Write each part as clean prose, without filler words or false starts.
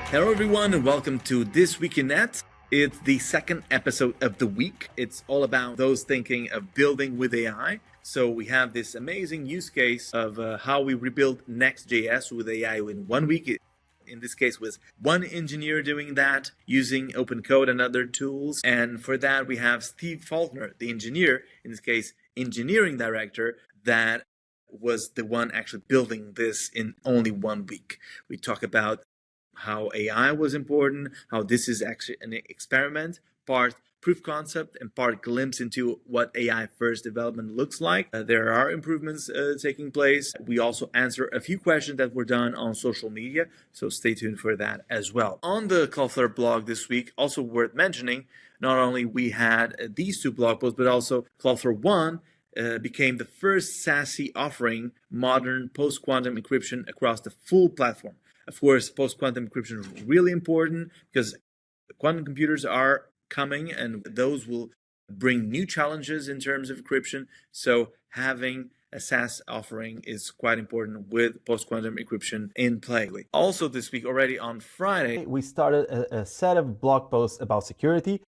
Hello everyone and welcome to This Week in Net. It's the second episode of the week. It's all about those thinking of building with AI. So we have this amazing use case of how we rebuild Next.js with AI in 1 week. In this case was one engineer doing that using OpenCode and other tools. And for that we have Steve Faulkner, the engineer, in this case engineering director, that was the one actually building this in only 1 week. We talk about how AI was important, how this is actually an experiment, part proof concept and part glimpse into what AI first development looks like. There are improvements taking place. We also answer a few questions that were done on social media, so stay tuned for that as well. On the Cloudflare blog this week, also worth mentioning, not only we had these two blog posts, but also Cloudflare 1 became the first SASE offering modern post-quantum encryption across the full platform. Of course, post-quantum encryption is really important because quantum computers are coming and those will bring new challenges in terms of encryption. So having a SaaS offering is quite important with post-quantum encryption in play. Also this week, already on Friday, we started a set of blog posts about security.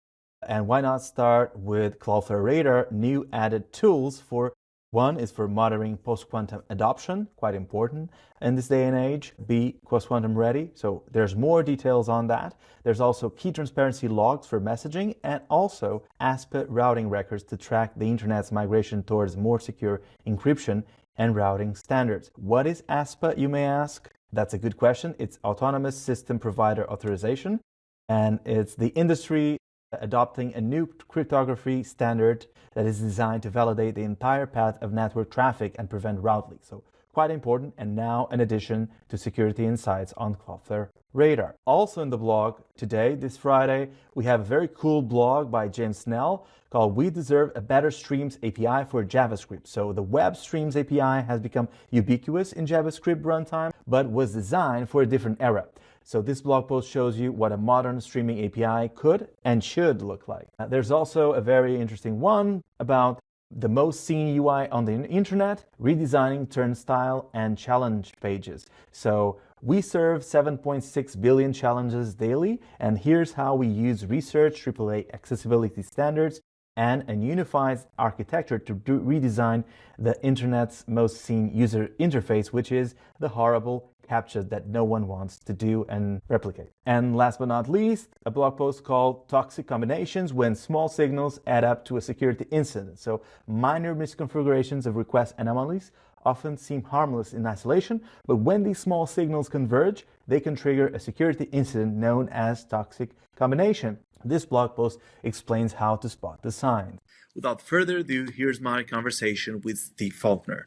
And why not start with Cloudflare Radar, new added tools for one is for monitoring post-quantum adoption, quite important in this day and age, be post-quantum ready. So there's more details on that. There's also key transparency logs for messaging and also ASPA routing records to track the internet's migration towards more secure encryption and routing standards. What is ASPA, you may ask? That's a good question. It's Autonomous System Provider Authorization, and it's the industry adopting a new cryptography standard that is designed to validate the entire path of network traffic and prevent route leaks. So quite important, and now an addition to security insights on Cloudflare Radar. Also in the blog today, this Friday, we have a very cool blog by James Snell called We Deserve a Better Streams API for JavaScript. So the Web Streams API has become ubiquitous in JavaScript runtime, but was designed for a different era. So this blog post shows you what a modern streaming API could and should look like. There's also a very interesting one about the most seen UI on the internet, redesigning turnstile and challenge pages. So we serve 7.6 billion challenges daily, and here's how we use research, AAA accessibility standards, and a unified architecture to redesign the internet's most seen user interface, which is the horrible CAPTCHA that no one wants to do and replicate. And last but not least, a blog post called Toxic Combinations When Small Signals Add Up to a Security Incident. So minor misconfigurations of request anomalies often seem harmless in isolation, but when these small signals converge, they can trigger a security incident known as toxic combination. This blog post explains how to spot the signs. Without further ado, here's my conversation with Steve Faulkner.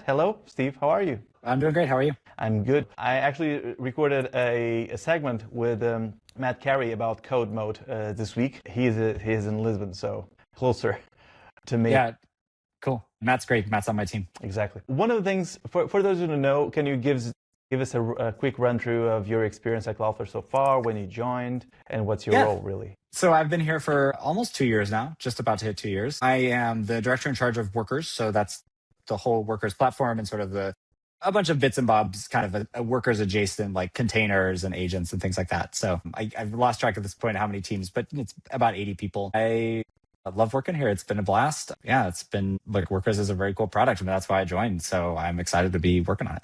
Hello, Steve. How are you? I'm doing great. How are you? I'm good. I actually recorded a segment with Matt Carey about code mode this week. He is in Lisbon, so closer to me. Yeah, cool. Matt's great. Matt's on my team. Exactly. One of the things, for those who don't know, can you give us a quick run through of your experience at Cloudflare so far, when you joined, and what's your role really? So I've been here for almost 2 years now, just about to hit 2 years. I am the director in charge of Workers. So that's the whole Workers platform and sort of a bunch of bits and bobs, kind of a Workers adjacent, like containers and agents and things like that. So I've lost track at this point how many teams, but it's about 80 people. I love working here. It's been a blast. Yeah, it's been like Workers is a very cool product, and that's why I joined. So I'm excited to be working on it.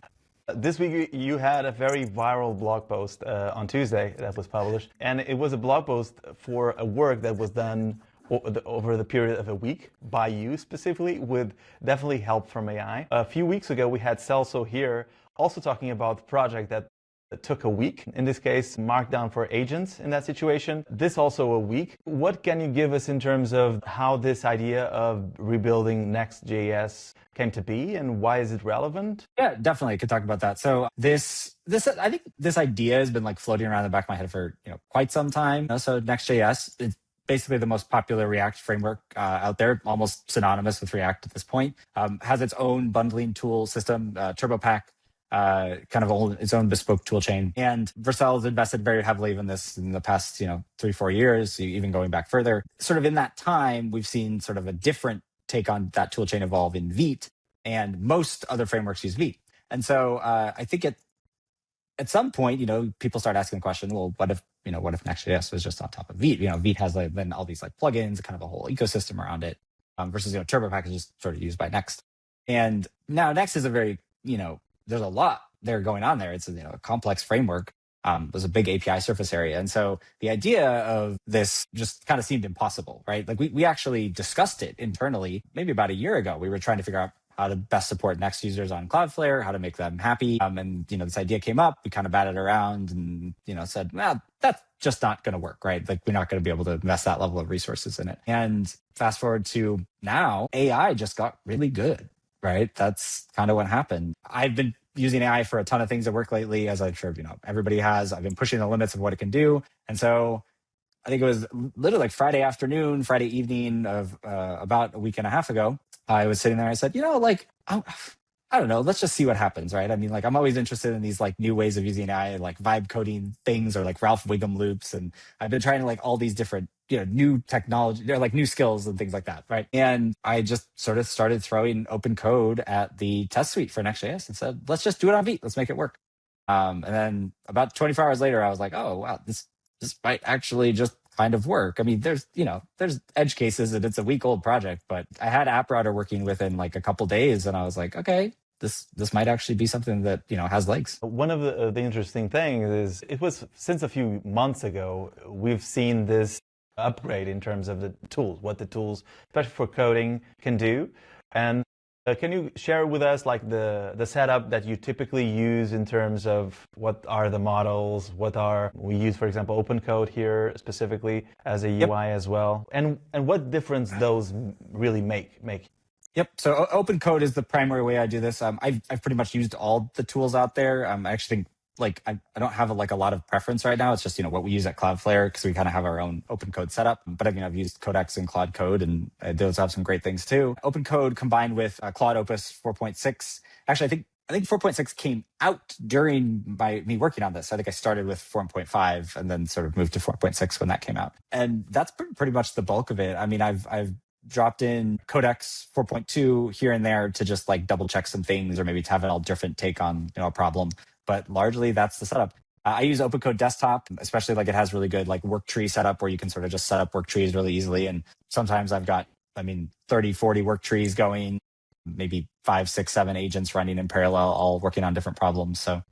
This week you had a very viral blog post on Tuesday that was published, and it was a blog post for a work that was done over the period of a week by you specifically, with definitely help from AI. A few weeks ago we had Celso here also talking about the project that took a week, in this case markdown for agents in that situation. This also a week. What can you give us in terms of how this idea of rebuilding Next.js came to be and why is it relevant? Yeah, definitely. I could talk about that. So this I think this idea has been like floating around the back of my head for quite some time. So Next.js, it's basically the most popular React framework out there, almost synonymous with React at this point. Has its own bundling tool system, TurboPack, kind of its own bespoke tool chain. And Vercel has invested very heavily in this in the past 3-4 years, even going back further. Sort of in that time, we've seen sort of a different take on that tool chain evolve in Vite, and most other frameworks use Vite. And so I think at at some point, people start asking the question, well, what if Next.js was just on top of Vite? Vite has then all these plugins, kind of a whole ecosystem around it, versus Turbo Pack is just sort of used by Next. And now Next is a very, there's a lot there going on there. It's a complex framework. There's a big API surface area. And so the idea of this just kind of seemed impossible, right? We actually discussed it internally maybe about a year ago. We were trying to figure out how to best support Next users on Cloudflare, how to make them happy. And, this idea came up, we kind of batted around and, said, well, that's just not going to work, right? We're not going to be able to invest that level of resources in it. And fast forward to now, AI just got really good, right? That's kind of what happened. I've been using AI for a ton of things at work lately, as I'm sure, everybody has. I've been pushing the limits of what it can do. And so I think it was literally Friday evening of about a week and a half ago, I was sitting there and I said, I don't know, let's just see what happens, right? I mean, I'm always interested in these new ways of using AI, vibe coding things or Ralph Wiggum loops. And I've been trying to all these different, new technology, they're new skills and things like that, right? And I just sort of started throwing OpenCode at the test suite for Next.js and said, let's just do it on Vite. Let's make it work. And then about 24 hours later, I was like, oh, wow, this might actually just kind of work. I mean, there's edge cases and it's a week old project, but I had App Router working within a couple days and I was like, okay, this might actually be something that, has legs. One of the interesting things is it was since a few months ago, we've seen this upgrade in terms of the tools, what the tools, especially for coding, can do. And can you share with us the setup that you typically use in terms of what are the models, we use, for example, OpenCode here specifically as a UI as well, and what difference those really make? Yep. So OpenCode is the primary way I do this. I've pretty much used all the tools out there. I actually think I don't have a lot of preference right now. It's just, what we use at Cloudflare because we kind of have our own OpenCode setup. But I've used Codex and Claude Code, and those have some great things too. OpenCode combined with Claude Opus 4.6. Actually, I think 4.6 came out during me working on this. I think I started with 4.5 and then sort of moved to 4.6 when that came out. And that's pretty much the bulk of it. I mean, I've dropped in Codex 4.2 here and there to just double check some things or maybe to have an all different take on a problem. But largely that's the setup. I use OpenCode Desktop, especially it has really good work tree setup where you can sort of just set up work trees really easily. And sometimes I've got, 30, 40 work trees going, maybe 5, 6, 7 agents running in parallel, all working on different problems. So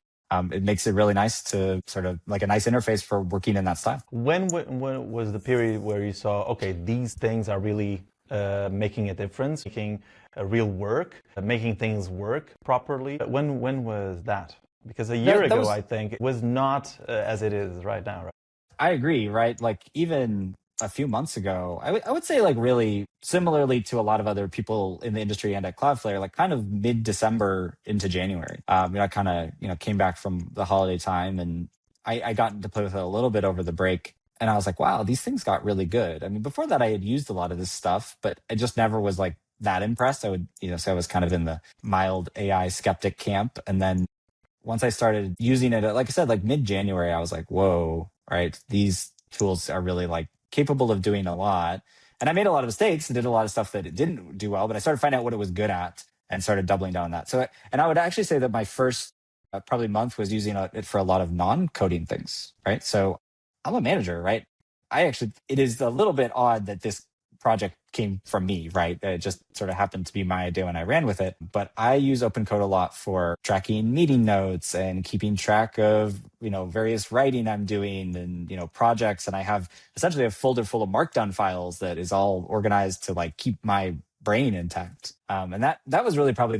it makes it really nice to sort of a nice interface for working in that style. When was the period where you saw, okay, these things are really making a difference, making a real work, making things work properly? When was that? Because a year ago, I think, it was not as it is right now. Right? I agree, right? Even a few months ago, I would say really similarly to a lot of other people in the industry and at Cloudflare, kind of mid-December into January. I kind of, came back from the holiday time and I got to play with it a little bit over the break. And I was like, wow, these things got really good. I mean, before that, I had used a lot of this stuff, but I just never was that impressed. I would, say I was kind of in the mild AI skeptic camp. And then once I started using it, like I said, mid-January, I was like, whoa, right? These tools are really capable of doing a lot. And I made a lot of mistakes and did a lot of stuff that it didn't do well, but I started finding out what it was good at and started doubling down on that. So, and I would actually say that my first probably month was using it for a lot of non-coding things, right? So I'm a manager, right? It is a little bit odd that this project came from me, right? It just sort of happened to be my idea when I ran with it. But I use OpenCode a lot for tracking meeting notes and keeping track of, various writing I'm doing and, projects. And I have essentially a folder full of markdown files that is all organized to keep my brain intact. And that was really probably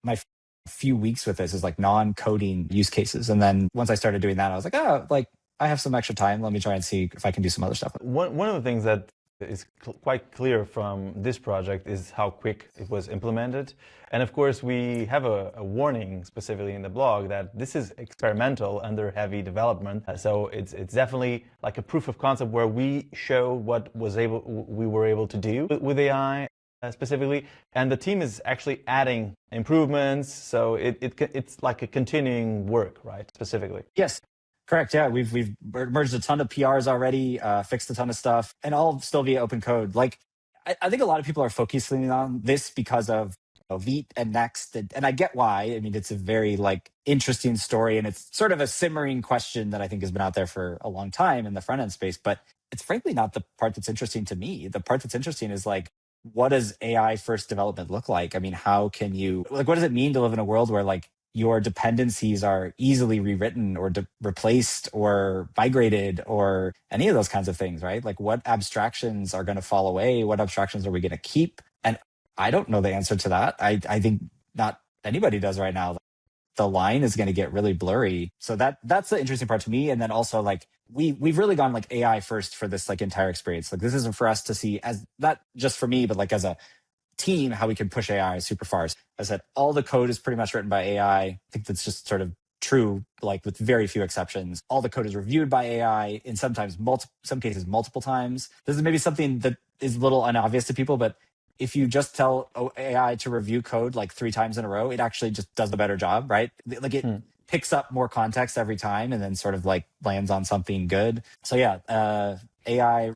my few weeks with this is non-coding use cases. And then once I started doing that, I was like, I have some extra time. Let me try and see if I can do some other stuff. One of the things that is quite clear from this project is how quick it was implemented. And of course, we have a warning specifically in the blog that this is experimental under heavy development. So it's definitely a proof of concept where we show what we were able to do with AI specifically. And the team is actually adding improvements. So it's a continuing work, right? Specifically. Yes. Correct. Yeah, we've merged a ton of PRs already, fixed a ton of stuff, and all still via OpenCode. I think a lot of people are focusing on this because of Vite and Next. And I get why. I mean, it's a very like interesting story, and it's sort of a simmering question that I think has been out there for a long time in the front end space. But it's frankly not the part that's interesting to me. The part that's interesting is like, what does AI first development look like? I mean, how can you, like, what does it mean to live in a world where like your dependencies are easily rewritten or replaced or migrated or any of those kinds of things, right? Like, what abstractions are going to fall away? What abstractions are we going to keep? And I don't know the answer to that. I think not anybody does right now. The line is going to get really blurry. So that's the interesting part to me. And then also like we've really gone like AI first for this like entire experience. Like, this isn't for us to see as not just for me, but like as a team, how we can push AI super far. As I said, all the code is pretty much written by AI. I think that's just sort of true, like with very few exceptions. All the code is reviewed by AI in some cases multiple times. This is maybe something that is a little unobvious to people, but if you just tell AI to review code like 3 times in a row, it actually just does a better job, right? Like it picks up more context every time and then sort of like lands on something good. So yeah, AI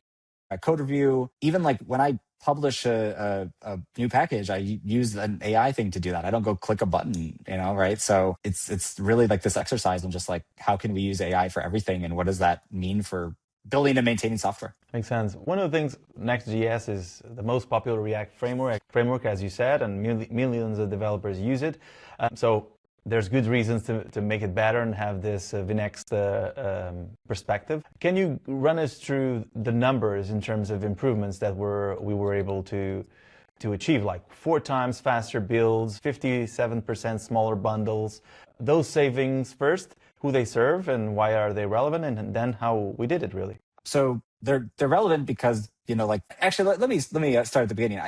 code review, even like when I publish a new package, I use an AI thing to do that. I don't go click a button, right? So it's really like this exercise in just like, how can we use AI for everything? And what does that mean for building and maintaining software? Makes sense. One of the things, Next.js is the most popular React framework, as you said, and millions of developers use it. So there's good reasons to make it better and have this vinext perspective. Can you run us through the numbers in terms of improvements that we were able to achieve, like 4 times faster builds, 57% smaller bundles, those savings first, who they serve and why are they relevant, and then how we did it really? So they're relevant because, like, actually, let me start at the beginning.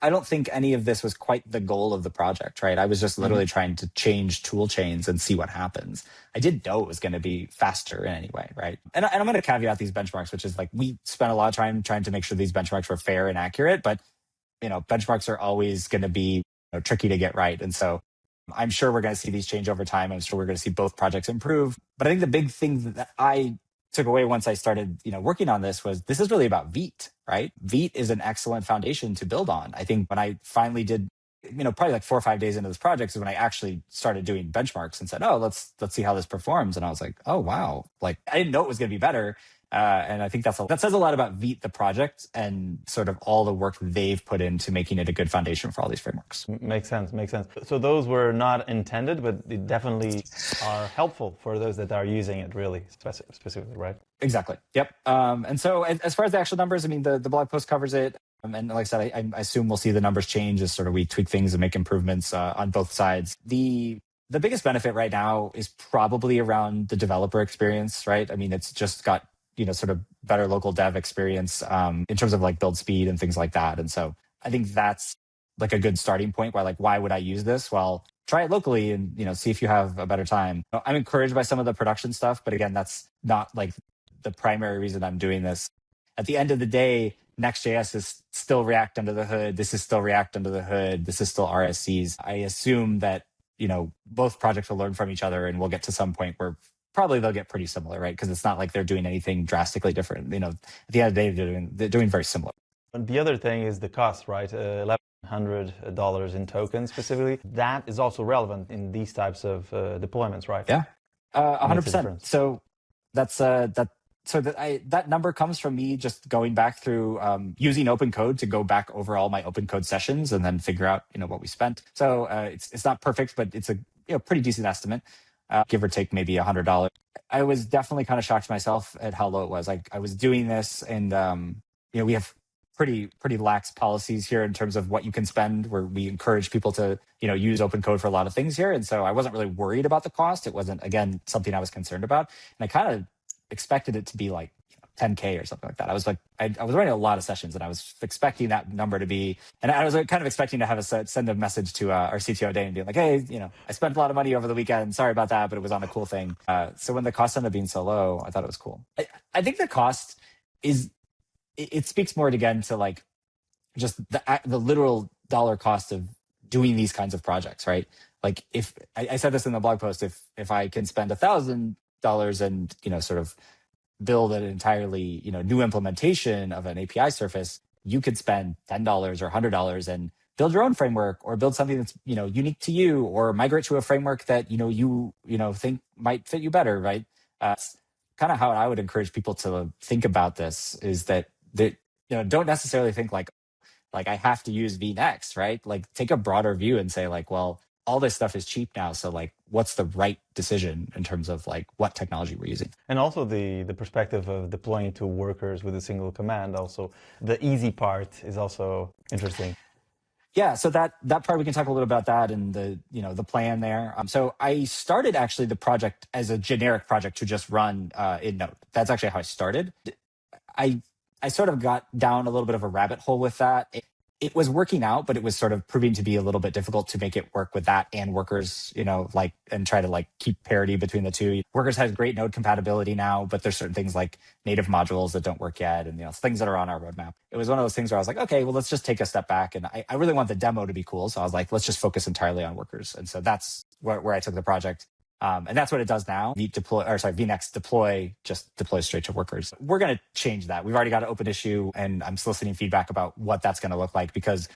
I don't think any of this was quite the goal of the project, right? I was just literally trying to change tool chains and see what happens. I didn't know it was going to be faster in any way, right? And I'm going to caveat these benchmarks, which is like, we spent a lot of time trying to make sure these benchmarks were fair and accurate, but benchmarks are always going to be tricky to get right. And so I'm sure we're going to see these change over time. I'm sure we're going to see both projects improve. But I think the big thing that I took away once I started, working on this is really about Vite, right? Vite is an excellent foundation to build on. I think when I finally did, probably like 4 or 5 days into this project is when I actually started doing benchmarks and said, oh, let's see how this performs. And I was like, oh, wow. Like, I didn't know it was going to be better. And I think that says a lot about Vite, the project, and sort of all the work they've put into making it a good foundation for all these frameworks. Makes sense. So those were not intended, but they definitely are helpful for those that are using it really specifically, right? Exactly. Yep. And so as far as the actual numbers, I mean, the blog post covers it. And like I said, I assume we'll see the numbers change as sort of we tweak things and make improvements on both sides. The biggest benefit right now is probably around the developer experience, right? I mean, it's just got sort of better local dev experience in terms of like build speed and things like that. And so I think that's like a good starting point why would I use this? Well, try it locally and, see if you have a better time. I'm encouraged by some of the production stuff, but again, that's not like the primary reason I'm doing this. At the end of the day, Next.js is still React under the hood. This is still React under the hood. This is still RSCs. I assume that, both projects will learn from each other and we'll get to some point where probably they'll get pretty similar, right? Because it's not like they're doing anything drastically different. At the end of the day, they're doing very similar. And the other thing is the cost, right? $1,100 in tokens specifically. That is also relevant in these types of deployments, right? Yeah, 100%. So that's that number comes from me just going back through using OpenCode to go back over all my OpenCode sessions and then figure out what we spent. So it's not perfect, but it's a pretty decent estimate. Give or take maybe $100. I was definitely kind of shocked myself at how low it was. Like, I was doing this and, we have pretty lax policies here in terms of what you can spend, where we encourage people to, use OpenCode for a lot of things here. And so I wasn't really worried about the cost. It wasn't, again, something I was concerned about. And I kind of expected it to be like $10K or something like that. I was like, I was running a lot of sessions and I was expecting that number to be, and I was kind of expecting to have send a message to our CTO Dane and be like, hey, I spent a lot of money over the weekend. Sorry about that, but it was on a cool thing. So when the cost ended up being so low, I thought it was cool. I think the cost it speaks more again to like just the literal dollar cost of doing these kinds of projects, right? Like, if I said this in the blog post, if I can spend $1,000 and, sort of build an entirely, new implementation of an API surface, you could spend $10 or $100 and build your own framework or build something that's, unique to you, or migrate to a framework that, you think might fit you better, right? That's kind of how I would encourage people to think about this, is that don't necessarily think like I have to use vnext, right? Like take a broader view and say like, well, all this stuff is cheap now. So like, what's the right decision in terms of like what technology we're using? And also the perspective of deploying to workers with a single command. Also, the easy part is also interesting. Yeah, so that part, we can talk a little about that and the plan there. So I started actually the project as a generic project to just run in Node. That's actually how I started. I sort of got down a little bit of a rabbit hole with that. It was working out, but it was sort of proving to be a little bit difficult to make it work with that and workers, and try to keep parity between the two. Workers has great Node compatibility now, but there's certain things like native modules that don't work yet, and things that are on our roadmap. It was one of those things where I was like, okay, well, let's just take a step back. And I really want the demo to be cool. So I was like, let's just focus entirely on workers. And so that's where I took the project. And that's what it does now. vnext deploy just deploys straight to workers. We're going to change that. We've already got an open issue, and I'm soliciting feedback about what that's going to look like, because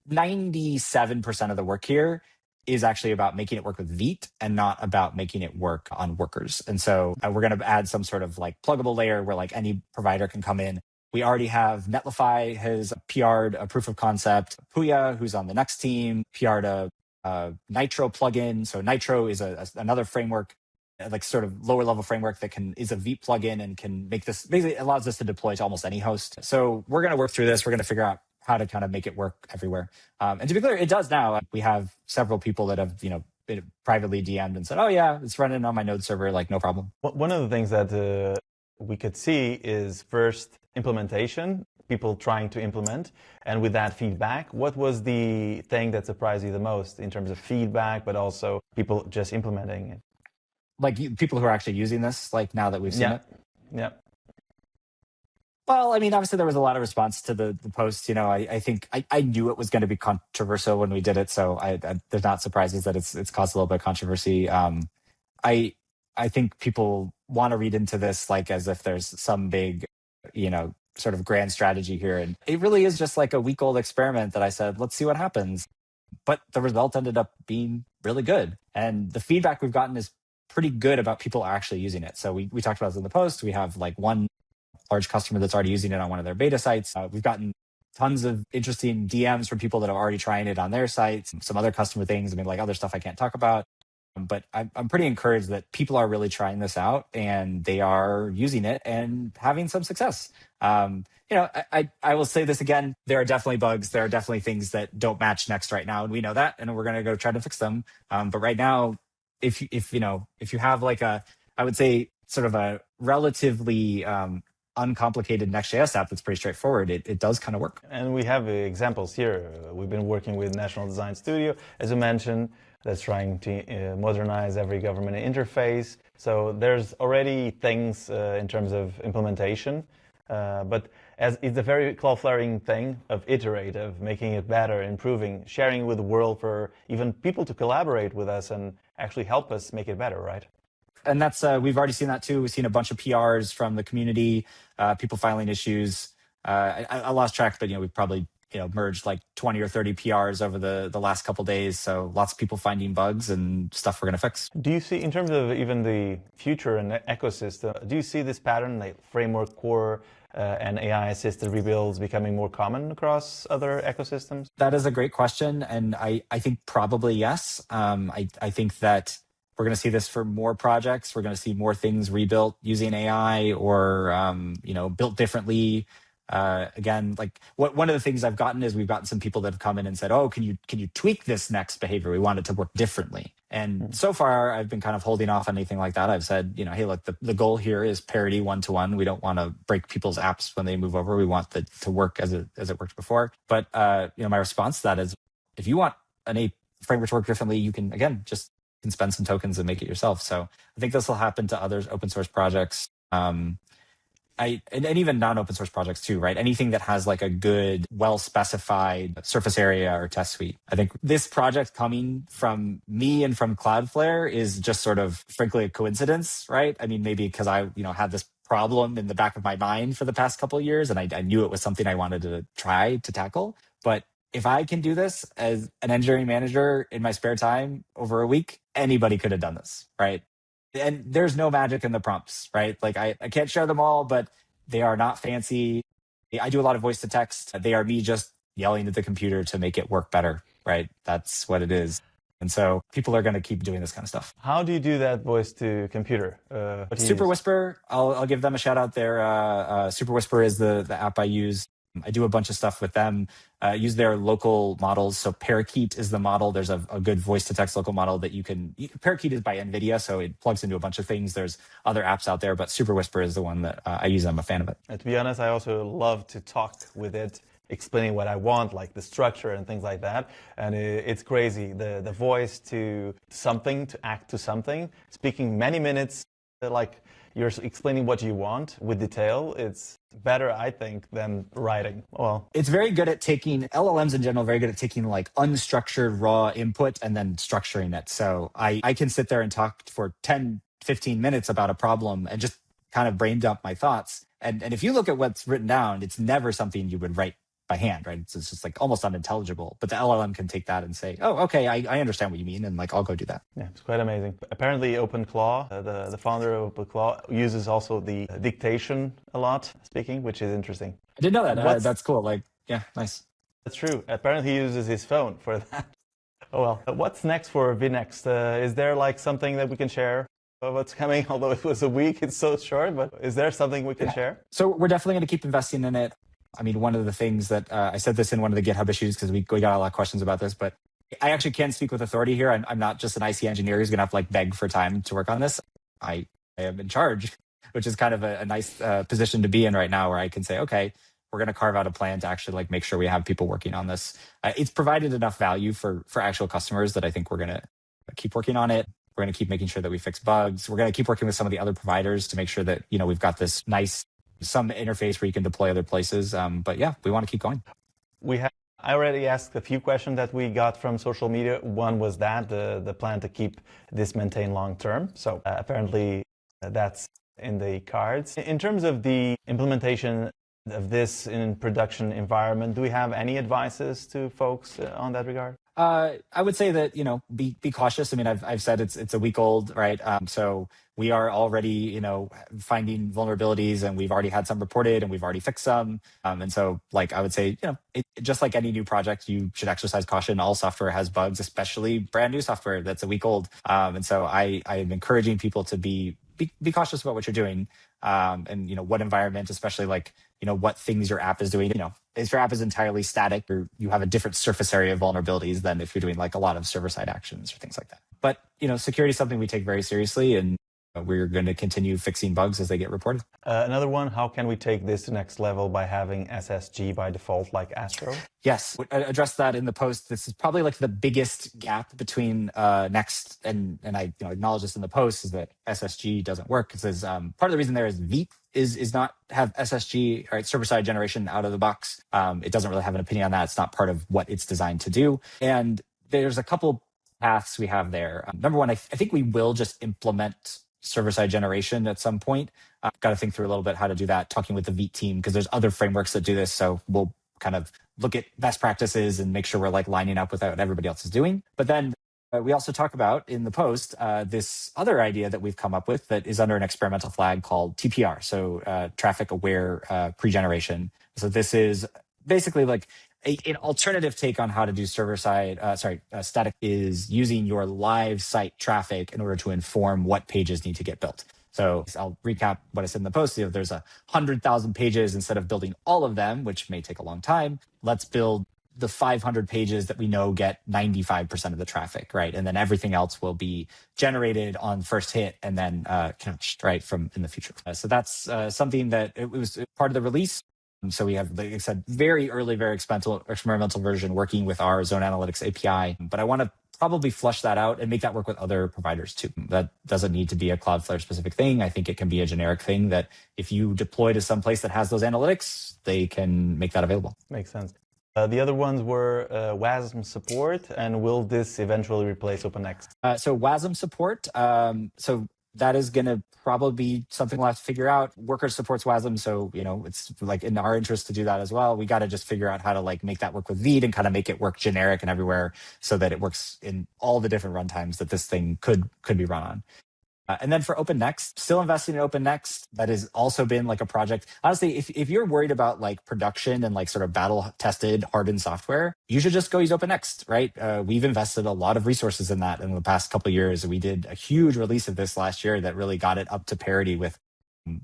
97% of the work here is actually about making it work with Vite and not about making it work on workers. And so we're going to add some sort of pluggable layer where any provider can come in. We already have Netlify has PR'd a proof of concept. Puya, who's on the Next team, PR'd a Nitro plugin. So Nitro is another framework, sort of lower level framework that is a Vite plugin and can make this, basically allows us to deploy to almost any host. So we're going to work through this. We're going to figure out how to kind of make it work everywhere. And to be clear, it does now. We have several people that have, privately DM'd and said, oh yeah, it's running on my Node server, no problem. One of the things that we could see is first implementation, people trying to implement, and with that feedback, what was the thing that surprised you the most in terms of feedback, but also people just implementing it? People who are actually using this, now that we've seen it? Yeah. Well, I mean, obviously there was a lot of response to the post. I think I knew it was going to be controversial when we did it, so there's not surprises that it's caused a little bit of controversy. I think people want to read into this as if there's some big, sort of grand strategy here. And it really is just a week-old experiment that I said, let's see what happens. But the result ended up being really good. And the feedback we've gotten is pretty good about people actually using it. So we talked about this in the post. We have one large customer that's already using it on one of their beta sites. We've gotten tons of interesting DMs from people that are already trying it on their sites, and some other customer things. Other stuff I can't talk about. But I'm pretty encouraged that people are really trying this out and they are using it and having some success. I will say this again. There are definitely bugs. There are definitely things that don't match Next right now. And we know that, and we're going to go try to fix them. But right now, if you have I would say sort of a relatively uncomplicated Next.js app that's pretty straightforward, it does kind of work. And we have examples here. We've been working with National Design Studio, as you mentioned, that's trying to modernize every government interface. So there's already things in terms of implementation, but as it's a very Cloudflaring thing of iterative, making it better, improving, sharing with the world for even people to collaborate with us and actually help us make it better, right? And that's we've already seen that too. We've seen a bunch of PRs from the community, people filing issues. I lost track, but we've probably merged 20 or 30 PRs over the last couple of days. So lots of people finding bugs and stuff we're going to fix. Do you see, in terms of even the future and the ecosystem, do you see this pattern, framework core and AI-assisted rebuilds becoming more common across other ecosystems? That is a great question. And I think probably yes. I think that we're going to see this for more projects. We're going to see more things rebuilt using AI or, built differently. Again, one of the things I've gotten is we've gotten some people that have come in and said, oh, can you tweak this next behavior? We want it to work differently. And so far I've been kind of holding off on anything like that. I've said, hey, look, the goal here is parity 1-to-1. We don't want to break people's apps when they move over. We want it to work as it worked before. But, my response to that is if you want an framework to work differently, you can, again, just can spend some tokens and make it yourself. So I think this will happen to others open source projects. And even non-open source projects too, right? Anything that has a good, well-specified surface area or test suite. I think this project coming from me and from Cloudflare is just sort of, frankly, a coincidence, right? Maybe because I, had this problem in the back of my mind for the past couple of years, and I knew it was something I wanted to try to tackle. But if I can do this as an engineering manager in my spare time over a week, anybody could have done this, right? And there's no magic in the prompts, right? Like I can't share them all, but they are not fancy. I do a lot of voice to text. They are me just yelling at the computer to make it work better, right? That's what it is. And so people are going to keep doing this kind of stuff. How do you do that voice to computer? SuperWhisper, I'll give them a shout out there. SuperWhisper is the app I use. I do a bunch of stuff with them. Use their local models. So Parakeet is the model. There's a good voice to text local model that Parakeet is by NVIDIA, so it plugs into a bunch of things. There's other apps out there, but SuperWhisper is the one that I use. I'm a fan of it. And to be honest, I also love to talk with it, explaining what I want, like the structure and things like that. And it's crazy. The voice to something, to act to something, speaking many minutes, like you're explaining what you want with detail. It's better, I think, than writing. Well, it's very good at taking LLMs in general, very good at taking like unstructured raw input and then structuring it. So I can sit there and talk for 10, 15 minutes about a problem and just kind of brain dump my thoughts. And if you look at what's written down, it's never something you would write by hand, right? It's just like almost unintelligible. But the LLM can take that and say, oh, okay, I understand what you mean. And like, I'll go do that. Yeah, it's quite amazing. Apparently OpenClaw, the founder of OpenClaw, uses also the dictation a lot, speaking, which is interesting. I didn't know that. That's cool. Like, yeah, nice. That's true. Apparently he uses his phone for that. Oh, well. What's next for vinext? Is there like something that we can share? What's coming? Although it was a week, it's so short, but is there something we can share? So we're definitely going to keep investing in it. I mean, one of the things that I said this in one of the GitHub issues because we got a lot of questions about this, but I actually can speak with authority here. I'm not just an IC engineer who's going to have to like beg for time to work on this. I am in charge, which is kind of a nice position to be in right now where I can say, okay, we're going to carve out a plan to actually like make sure we have people working on this. It's provided enough value for actual customers that I think we're going to keep working on it. We're going to keep making sure that we fix bugs. We're going to keep working with some of the other providers to make sure that, we've got this nice some interface where you can deploy other places. But yeah, we want to keep going. I already asked a few questions that we got from social media. One was that the plan to keep this maintained long term. So apparently that's in the cards. In terms of the implementation of this in production environment, do we have any advices to folks on that regard? I would say that, be cautious. I mean, I've said it's a week old, right? So we are already, finding vulnerabilities and we've already had some reported and we've already fixed some. And so like, I would say, just like any new project, you should exercise caution. All software has bugs, especially brand new software that's a week old. And so I am encouraging people to be cautious about what you're doing. And what environment, especially like, what things your app is doing. If your app is entirely static or you have a different surface area of vulnerabilities than if you're doing like a lot of server-side actions or things like that. But, security is something we take very seriously and we're going to continue fixing bugs as they get reported. Another one, how can we take this to next level by having SSG by default like Astro? Yes, I addressed that in the post. This is probably like the biggest gap between Next and I acknowledge this in the post is that SSG doesn't work. It says part of the reason there is Veep is not have SSG, right, server-side generation out of the box. It doesn't really have an opinion on that. It's not part of what it's designed to do. And there's a couple paths we have there. Number one, I think we will just implement server-side generation at some point. Got to think through a little bit how to do that, talking with the Veep team, because there's other frameworks that do this. So we'll kind of look at best practices and make sure we're like lining up with what everybody else is doing. But then we also talk about in the post this other idea that we've come up with that is under an experimental flag called TPR, so traffic aware pre-generation. So this is basically like an alternative take on how to do static is using your live site traffic in order to inform what pages need to get built. So I'll recap what I said in the post. There's 100,000 pages. Instead of building all of them, which may take a long time, let's build the 500 pages that we know get 95% of the traffic, right? And then everything else will be generated on first hit and then cached, right, from in the future. So that's something that it was part of the release. So we have, like I said, very early, very experimental version working with our Zone Analytics API. But I want to probably flush that out and make that work with other providers too. That doesn't need to be a Cloudflare specific thing. I think it can be a generic thing that if you deploy to some place that has those analytics, they can make that available. Makes sense. The other ones were WASM support, and will this eventually replace OpenNext? So WASM support. So That is going to probably be something we'll have to figure out. Worker supports WASM, so it's like in our interest to do that as well. We got to just figure out how to like make that work with Vite and kind of make it work generic and everywhere, so that it works in all the different runtimes that this thing could be run on. And then for OpenNext, still investing in OpenNext. That has also been like a project. Honestly, if you're worried about like production and like sort of battle tested, hardened software, you should just go use OpenNext, right? We've invested a lot of resources in that in the past couple of years. We did a huge release of this last year that really got it up to parity with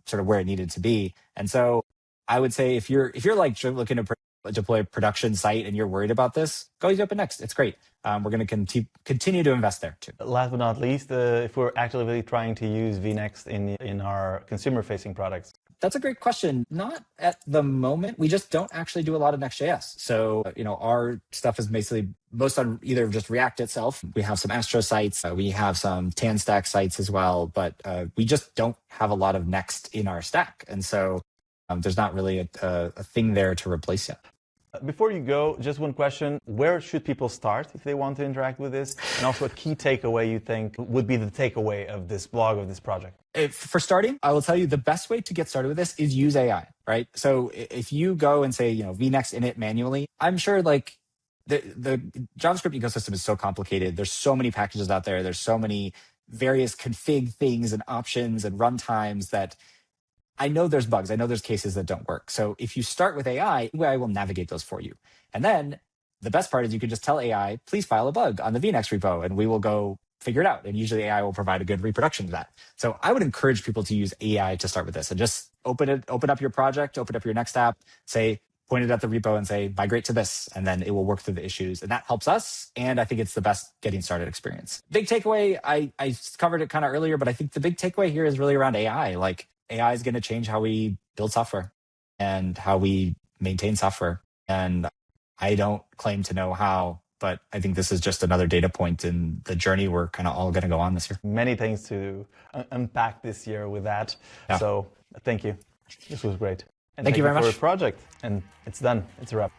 sort of where it needed to be. And so I would say if you're like looking to deploy a production site and you're worried about this, go use OpenNext. It's great. We're going to continue to invest there too. Last but not least, if we're actively trying to use vinext in our consumer-facing products. That's a great question. Not at the moment. We just don't actually do a lot of Next.js. So, our stuff is basically most on either just React itself. We have some Astro sites. We have some TanStack sites as well, but we just don't have a lot of Next in our stack. And so there's not really a thing there to replace yet. Before you go, just one question. Where should people start if they want to interact with this? And also a key takeaway you think would be the takeaway of this blog, of this project? For starting, I will tell you the best way to get started with this is use AI, right? So if you go and say, vnext init manually, I'm sure like the JavaScript ecosystem is so complicated. There's so many packages out there. There's so many various config things and options and runtimes that I know there's bugs. I know there's cases that don't work. So if you start with AI will navigate those for you. And then the best part is you can just tell AI, please file a bug on the vnext repo, and we will go figure it out. And usually AI will provide a good reproduction of that. So I would encourage people to use AI to start with this and just open up your project, open up your Next app, point it at the repo and say, migrate to this, and then it will work through the issues. And that helps us. And I think it's the best getting started experience. Big takeaway, I covered it kind of earlier, but I think the big takeaway here is really around AI. Like AI is going to change how we build software and how we maintain software. And I don't claim to know how, but I think this is just another data point in the journey we're kind of all going to go on this year. Many things to unpack this year with that. Yeah. So thank you. This was great. And thank you very much for your project. And it's done. It's a wrap.